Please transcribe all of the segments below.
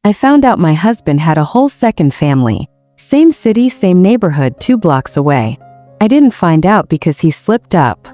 I found out my husband had a whole second family. Same city, same neighborhood, 2 blocks away. I didn't find out because he slipped up.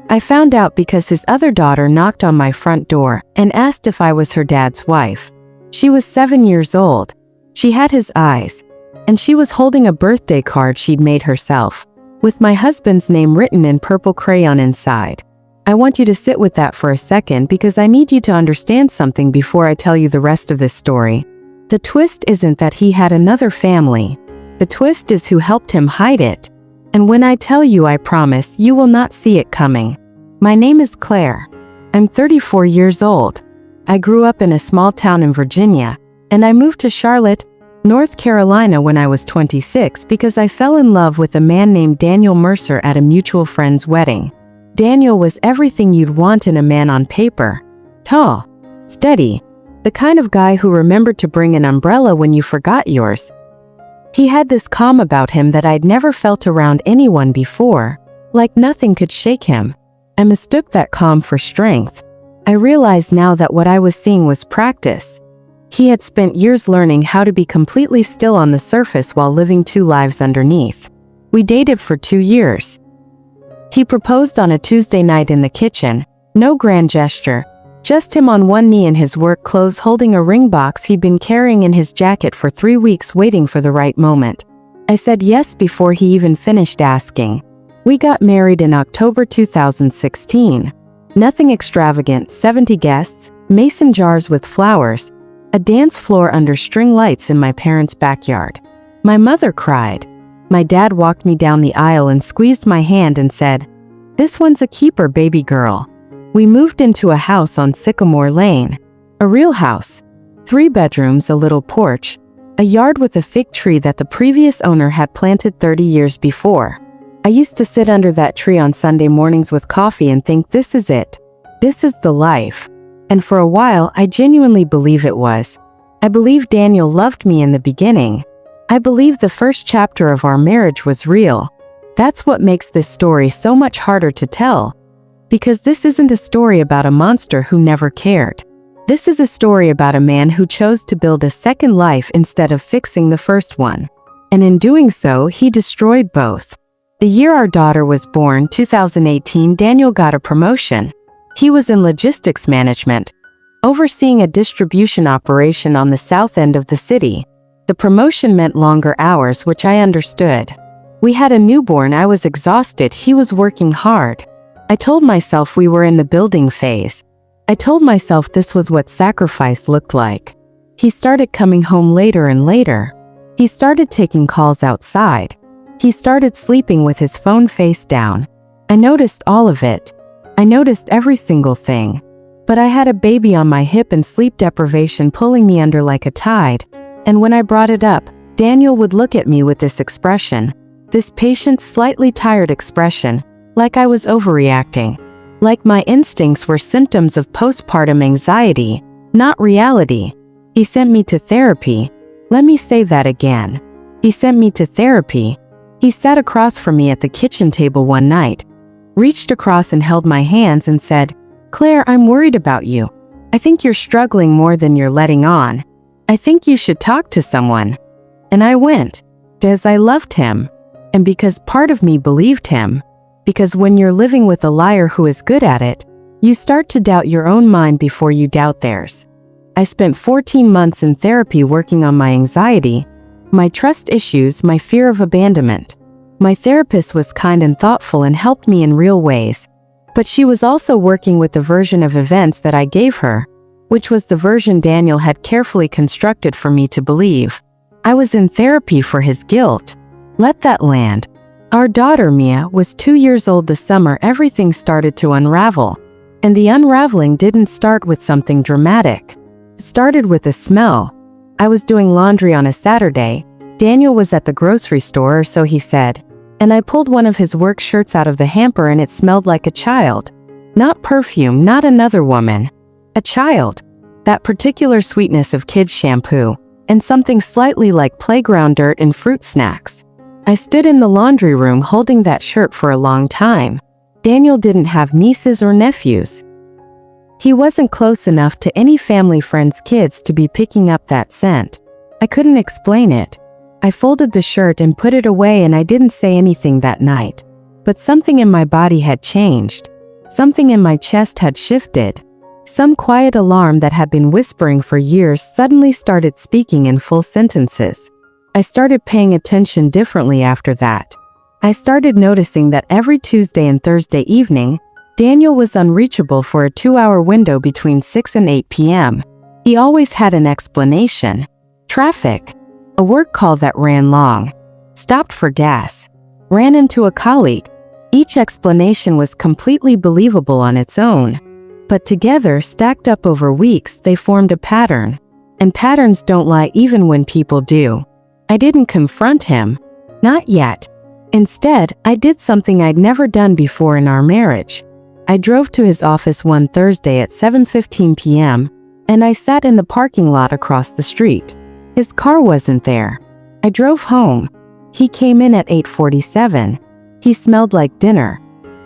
I found out because his other daughter knocked on my front door and asked if I was her dad's wife. She was 7 years old. She had his eyes. And she was holding a birthday card she'd made herself, with my husband's name written in purple crayon inside. I want you to sit with that for a second because I need you to understand something before I tell you the rest of this story. The twist isn't that he had another family. The twist is who helped him hide it. And when I tell you, I promise you will not see it coming. My name is Claire. I'm 34 years old. I grew up in a small town in Virginia, and I moved to Charlotte, North Carolina when I was 26 because I fell in love with a man named Daniel Mercer at a mutual friend's wedding. Daniel was everything you'd want in a man on paper. Tall, steady, the kind of guy who remembered to bring an umbrella when you forgot yours. He had this calm about him that I'd never felt around anyone before, like nothing could shake him. I mistook that calm for strength. I realized now that what I was seeing was practice. He had spent years learning how to be completely still on the surface while living 2 lives underneath. We dated for 2 years. He proposed on a Tuesday night in the kitchen, no grand gesture, just him on one knee in his work clothes holding a ring box he'd been carrying in his jacket for 3 weeks waiting for the right moment. I said yes before he even finished asking. We got married in October 2016. Nothing extravagant, 70 guests, mason jars with flowers, a dance floor under string lights in my parents' backyard. My mother cried. My dad walked me down the aisle and squeezed my hand and said, "This one's a keeper, baby girl." We moved into a house on Sycamore Lane. A real house. 3 bedrooms, a little porch, a yard with a fig tree that the previous owner had planted 30 years before. I used to sit under that tree on Sunday mornings with coffee and think, this is it. This is the life. And for a while, I genuinely believe it was. I believe Daniel loved me in the beginning. I believe the first chapter of our marriage was real. That's what makes this story so much harder to tell. Because this isn't a story about a monster who never cared. This is a story about a man who chose to build a second life instead of fixing the first one. And in doing so, he destroyed both. The year our daughter was born, 2018, Daniel got a promotion. He was in logistics management, overseeing a distribution operation on the south end of the city. The promotion meant longer hours, which I understood. We had a newborn, I was exhausted, he was working hard. I told myself we were in the building phase. I told myself this was what sacrifice looked like. He started coming home later and later. He started taking calls outside. He started sleeping with his phone face down. I noticed all of it. I noticed every single thing. But I had a baby on my hip and sleep deprivation pulling me under like a tide. And when I brought it up, Daniel would look at me with this expression, this patient, slightly tired expression, like I was overreacting. Like my instincts were symptoms of postpartum anxiety, not reality. He sent me to therapy. Let me say that again. He sent me to therapy. He sat across from me at the kitchen table one night, reached across and held my hands and said, "Claire, I'm worried about you. I think you're struggling more than you're letting on. I think you should talk to someone." And I went, because I loved him, and because part of me believed him. Because when you're living with a liar who is good at it, you start to doubt your own mind before you doubt theirs. I spent 14 months in therapy working on my anxiety, my trust issues, my fear of abandonment. My therapist was kind and thoughtful and helped me in real ways, but she was also working with the version of events that I gave her, which was the version Daniel had carefully constructed for me to believe. I was in therapy for his guilt. Let that land. Our daughter, Mia, was 2 years old this summer. Everything started to unravel. And the unraveling didn't start with something dramatic. It started with a smell. I was doing laundry on a Saturday. Daniel was at the grocery store, or so he said. And I pulled one of his work shirts out of the hamper and it smelled like a child. Not perfume, not another woman. A child. That particular sweetness of kids' shampoo, and something slightly like playground dirt and fruit snacks. I stood in the laundry room holding that shirt for a long time. Daniel didn't have nieces or nephews. He wasn't close enough to any family friend's kids to be picking up that scent. I couldn't explain it. I folded the shirt and put it away, and I didn't say anything that night. But something in my body had changed. Something in my chest had shifted. Some quiet alarm that had been whispering for years suddenly started speaking in full sentences. I started paying attention differently after that. I started noticing that every Tuesday and Thursday evening, Daniel was unreachable for a 2-hour window between 6 and 8 p.m. He always had an explanation. Traffic. A work call that ran long. Stopped for gas. Ran into a colleague. Each explanation was completely believable on its own. But together, stacked up over weeks, they formed a pattern. And patterns don't lie even when people do. I didn't confront him. Not yet. Instead, I did something I'd never done before in our marriage. I drove to his office one Thursday at 7:15 p.m., and I sat in the parking lot across the street. His car wasn't there. I drove home. He came in at 8:47. He smelled like dinner.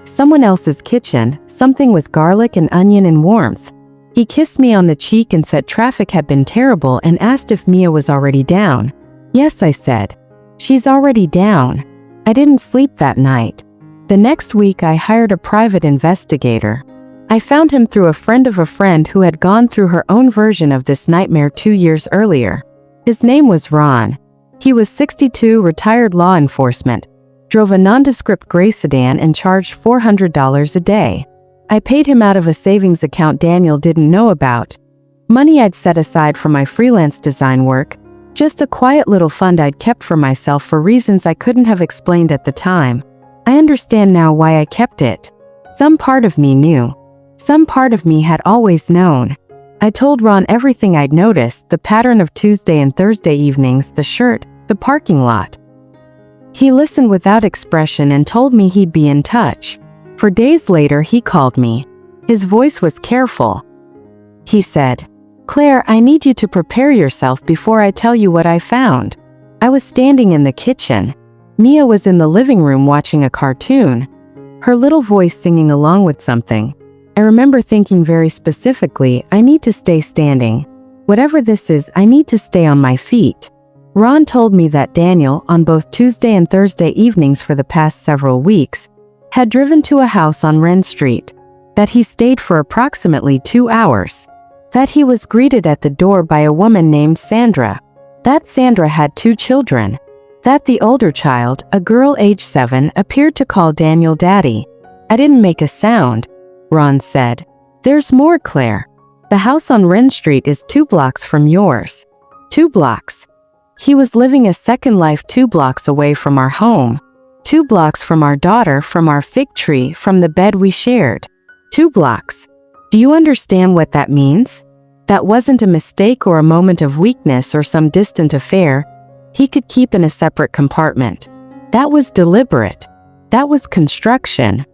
Someone else's kitchen, something with garlic and onion and warmth. He kissed me on the cheek and said traffic had been terrible and asked if Mia was already down. Yes, I said. She's already down. I didn't sleep that night. The next week I hired a private investigator. I found him through a friend of a friend who had gone through her own version of this nightmare 2 years earlier. His name was Ron. He was 62, retired law enforcement, drove a nondescript gray sedan and charged $400 a day. I paid him out of a savings account Daniel didn't know about. Money I'd set aside for my freelance design work, just a quiet little fund I'd kept for myself for reasons I couldn't have explained at the time. I understand now why I kept it. Some part of me knew. Some part of me had always known. I told Ron everything I'd noticed, the pattern of Tuesday and Thursday evenings, the shirt, the parking lot. He listened without expression and told me he'd be in touch. For days later, he called me. His voice was careful. He said, "Claire, I need you to prepare yourself before I tell you what I found." I was standing in the kitchen. Mia was in the living room watching a cartoon, her little voice singing along with something. I remember thinking very specifically, I need to stay standing. Whatever this is, I need to stay on my feet. Ron told me that Daniel, on both Tuesday and Thursday evenings for the past several weeks, had driven to a house on Wren Street, that he stayed for approximately 2 hours, that he was greeted at the door by a woman named Sandra, that Sandra had 2 children, that the older child, a girl age 7, appeared to call Daniel Daddy. I didn't make a sound. Ron said, "There's more, Claire. The house on Wren Street is 2 blocks from yours." 2 blocks. He was living a second life 2 blocks away from our home. 2 blocks from our daughter, from our fig tree, from the bed we shared. 2 blocks. Do you understand what that means? That wasn't a mistake or a moment of weakness or some distant affair he could keep in a separate compartment. That was deliberate. That was construction.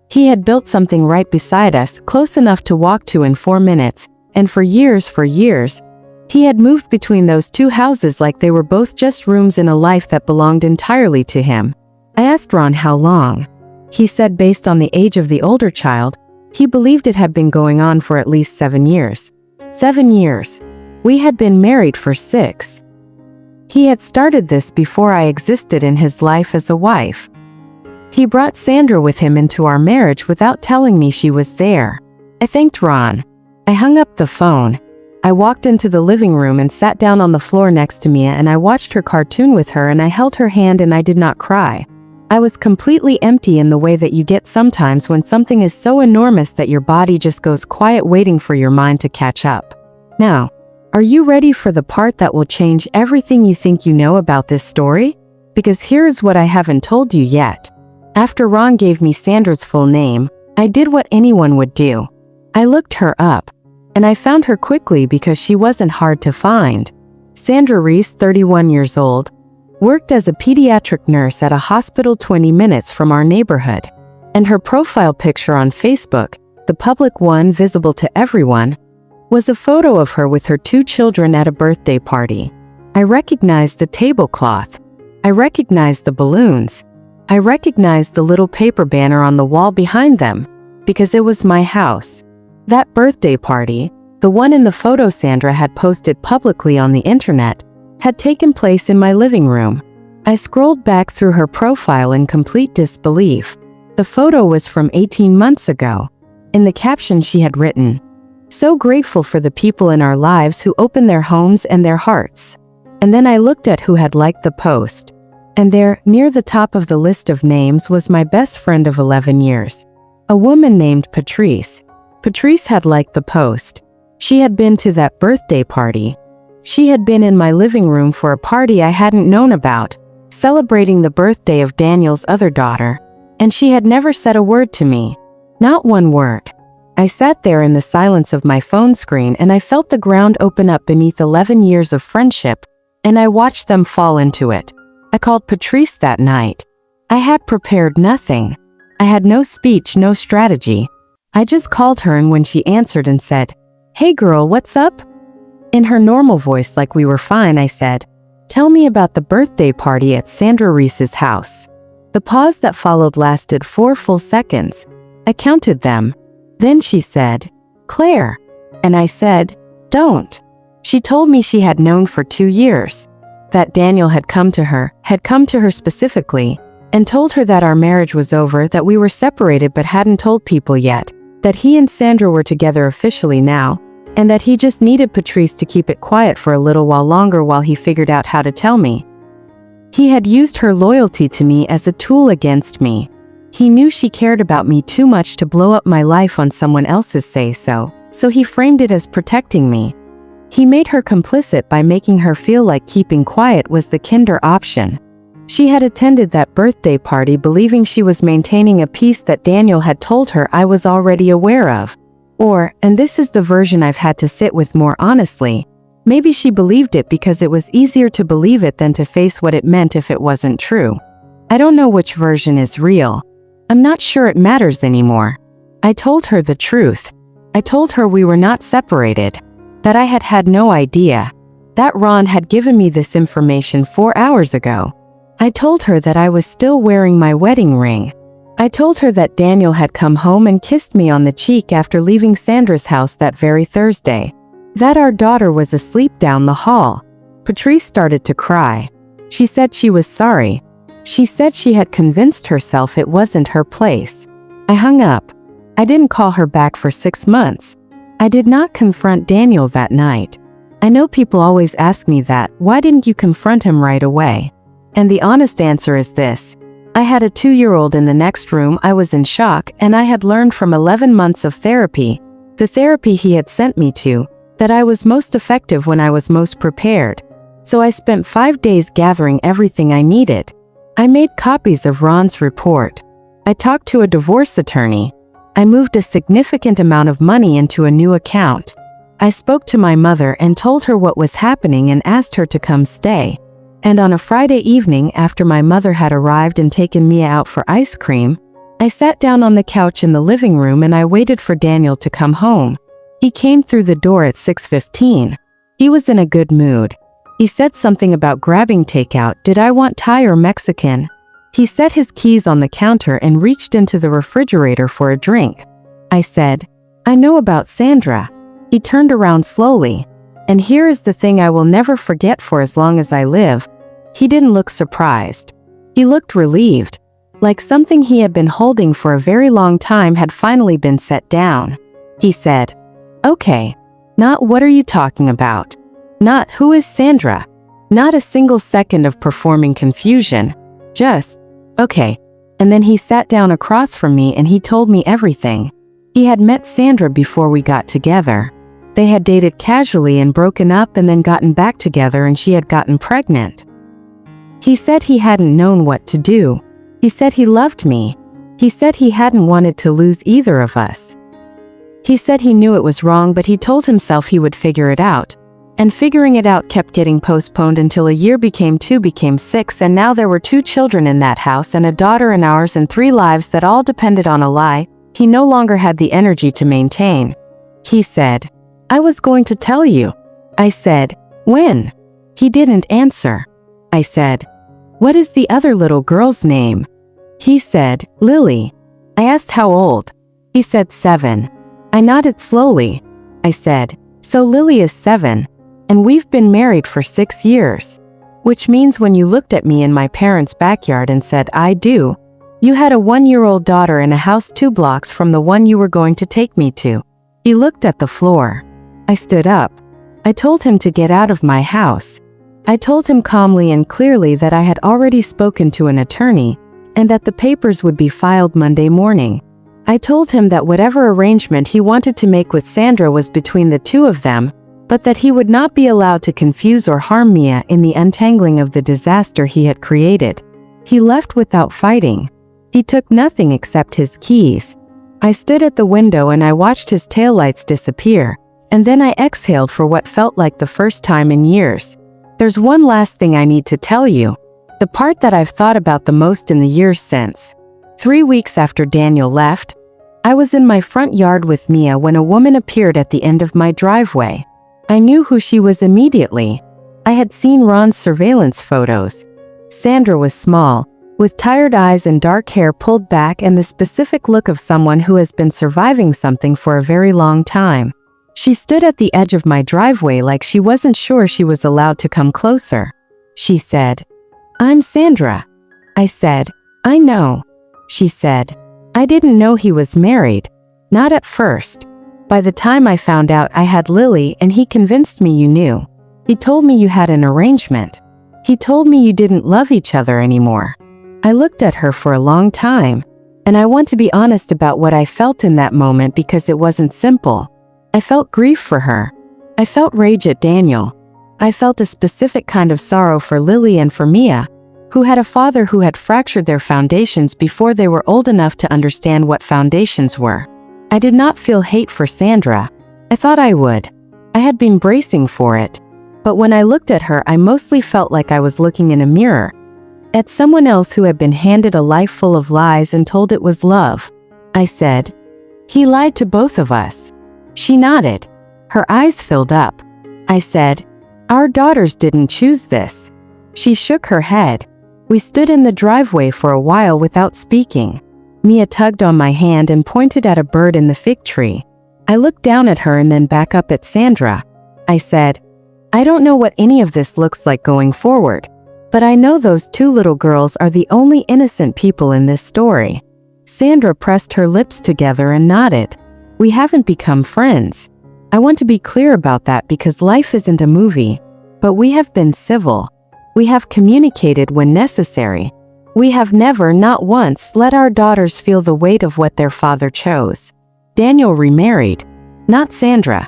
He had built something right beside us, close enough to walk to in 4 minutes, and for years, he had moved between those 2 houses like they were both just rooms in a life that belonged entirely to him. I asked Ron how long. He said based on the age of the older child, he believed it had been going on for at least 7 years. 7 years. We had been married for 6. He had started this before I existed in his life as a wife. He brought Sandra with him into our marriage without telling me she was there. I thanked Ron. I hung up the phone. I walked into the living room and sat down on the floor next to Mia, and I watched her cartoon with her, and I held her hand and I did not cry. I was completely empty in the way that you get sometimes when something is so enormous that your body just goes quiet, waiting for your mind to catch up. Now, are you ready for the part that will change everything you think you know about this story? Because here's what I haven't told you yet. After Ron gave me Sandra's full name, I did what anyone would do. I looked her up, and I found her quickly because she wasn't hard to find. Sandra Reese, 31 years old, worked as a pediatric nurse at a hospital 20 minutes from our neighborhood. And her profile picture on Facebook, the public one visible to everyone, was a photo of her with her 2 children at a birthday party. I recognized the tablecloth. I recognized the balloons. I recognized the little paper banner on the wall behind them, because it was my house. That birthday party, the one in the photo Sandra had posted publicly on the internet, had taken place in my living room. I scrolled back through her profile in complete disbelief. The photo was from 18 months ago. In the caption she had written, "So grateful for the people in our lives who open their homes and their hearts." And then I looked at who had liked the post. And there, near the top of the list of names, was my best friend of 11 years. A woman named Patrice. Patrice had liked the post. She had been to that birthday party. She had been in my living room for a party I hadn't known about, celebrating the birthday of Daniel's other daughter. And she had never said a word to me. Not one word. I sat there in the silence of my phone screen and I felt the ground open up beneath 11 years of friendship, and I watched them fall into it. I called Patrice that night. I had prepared nothing. I had no speech, no strategy. I just called her, and when she answered and said, "Hey girl, what's up?" In her normal voice, like we were fine, I said, "Tell me about the birthday party at Sandra Reese's house." The pause that followed lasted 4 full seconds. I counted them. Then she said, "Claire." And I said, "Don't." She told me she had known for 2 years. That Daniel had come to her specifically, and told her that our marriage was over, that we were separated but hadn't told people yet, that he and Sandra were together officially now, and that he just needed Patrice to keep it quiet for a little while longer while he figured out how to tell me. He had used her loyalty to me as a tool against me. He knew she cared about me too much to blow up my life on someone else's say-so, so he framed it as protecting me. He made her complicit by making her feel like keeping quiet was the kinder option. She had attended that birthday party believing she was maintaining a peace that Daniel had told her I was already aware of. Or, and this is the version I've had to sit with more honestly, maybe she believed it because it was easier to believe it than to face what it meant if it wasn't true. I don't know which version is real. I'm not sure it matters anymore. I told her the truth. I told her we were not separated. That I had had no idea. That Ron had given me this information 4 hours ago. I told her that I was still wearing my wedding ring. I told her that Daniel had come home and kissed me on the cheek after leaving Sandra's house that very Thursday. That our daughter was asleep down the hall. Patrice started to cry. She said she was sorry. She said she had convinced herself it wasn't her place. I hung up. I didn't call her back for 6 months. I did not confront Daniel that night. I know people always ask me that, why didn't you confront him right away? And the honest answer is this. I had a 2-year-old in the next room. I was in shock, and I had learned from 11 months of therapy, the therapy he had sent me to, that I was most effective when I was most prepared. So I spent 5 days gathering everything I needed. I made copies of Ron's report. I talked to a divorce attorney. I moved a significant amount of money into a new account. I spoke to my mother and told her what was happening and asked her to come stay. And on a Friday evening, after my mother had arrived and taken Mia out for ice cream, I sat down on the couch in the living room and I waited for Daniel to come home. He came through the door at 6:15. He was in a good mood. He said something about grabbing takeout. Did I want Thai or Mexican? He set his keys on the counter and reached into the refrigerator for a drink. I said, "I know about Sandra." He turned around slowly. And here is the thing I will never forget for as long as I live. He didn't look surprised. He looked relieved, like something he had been holding for a very long time had finally been set down. He said, "Okay. Not what are you talking about? Not who is Sandra?" Not a single second of performing confusion. Just, "Okay." And then he sat down across from me and he told me everything. He had met Sandra before we got together. They had dated casually and broken up and then gotten back together, and she had gotten pregnant. He said he hadn't known what to do. He said he loved me. He said he hadn't wanted to lose either of us. He said he knew it was wrong, but he told himself he would figure it out. And figuring it out kept getting postponed until a year became 2, became 6, and now there were 2 children in that house and a daughter and ours and 3 lives that all depended on a lie he no longer had the energy to maintain. He said, "I was going to tell you." I said, "When?" He didn't answer. I said, "What is the other little girl's name?" He said, "Lily." I asked how old. He said 7. I nodded slowly. I said, "So Lily is 7, and we've been married for 6 years. Which means when you looked at me in my parents' backyard and said, 'I do,' you had a 1-year-old daughter in a house 2 blocks from the one you were going to take me to." He looked at the floor. I stood up. I told him to get out of my house. I told him calmly and clearly that I had already spoken to an attorney and that the papers would be filed Monday morning. I told him that whatever arrangement he wanted to make with Sandra was between the 2 of them, but that he would not be allowed to confuse or harm Mia in the untangling of the disaster he had created. He left without fighting. He took nothing except his keys. I stood at the window and I watched his taillights disappear, and then I exhaled for what felt like the first time in years. There's one last thing I need to tell you, the part that I've thought about the most in the years since. 3 weeks after Daniel left, I was in my front yard with Mia when a woman appeared at the end of my driveway. I knew who she was immediately. I had seen Ron's surveillance photos. Sandra was small, with tired eyes and dark hair pulled back and the specific look of someone who has been surviving something for a very long time. She stood at the edge of my driveway like she wasn't sure she was allowed to come closer. She said, "I'm Sandra." I said, "I know." She said, "I didn't know he was married. Not at first. By the time I found out I had Lily and he convinced me you knew. He told me you had an arrangement. He told me you didn't love each other anymore." I looked at her for a long time, and I want to be honest about what I felt in that moment because it wasn't simple. I felt grief for her. I felt rage at Daniel. I felt a specific kind of sorrow for Lily and for Mia, who had a father who had fractured their foundations before they were old enough to understand what foundations were. I did not feel hate for Sandra. I thought I would. I had been bracing for it. But when I looked at her, I mostly felt like I was looking in a mirror at someone else who had been handed a life full of lies and told it was love. I said, "He lied to both of us." She nodded. Her eyes filled up. I said, "Our daughters didn't choose this." She shook her head. We stood in the driveway for a while without speaking. Mia tugged on my hand and pointed at a bird in the fig tree. I looked down at her and then back up at Sandra. I said, "I don't know what any of this looks like going forward, but I know those 2 little girls are the only innocent people in this story." Sandra pressed her lips together and nodded. We haven't become friends. I want to be clear about that because life isn't a movie, but we have been civil. We have communicated when necessary. We have never, not once, let our daughters feel the weight of what their father chose. Daniel remarried, not Sandra.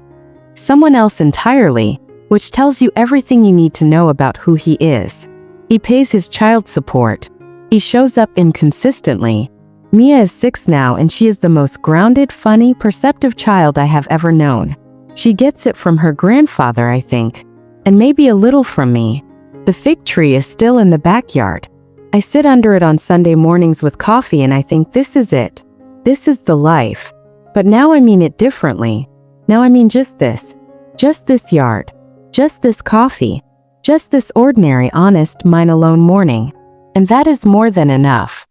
Someone else entirely, which tells you everything you need to know about who he is. He pays his child support. He shows up inconsistently. Mia is 6 now and she is the most grounded, funny, perceptive child I have ever known. She gets it from her grandfather, I think, and maybe a little from me. The fig tree is still in the backyard. I sit under it on Sunday mornings with coffee and I think this is it. This is the life. But now I mean it differently. Now I mean just this. Just this yard. Just this coffee. Just this ordinary, honest, mine alone morning. And that is more than enough.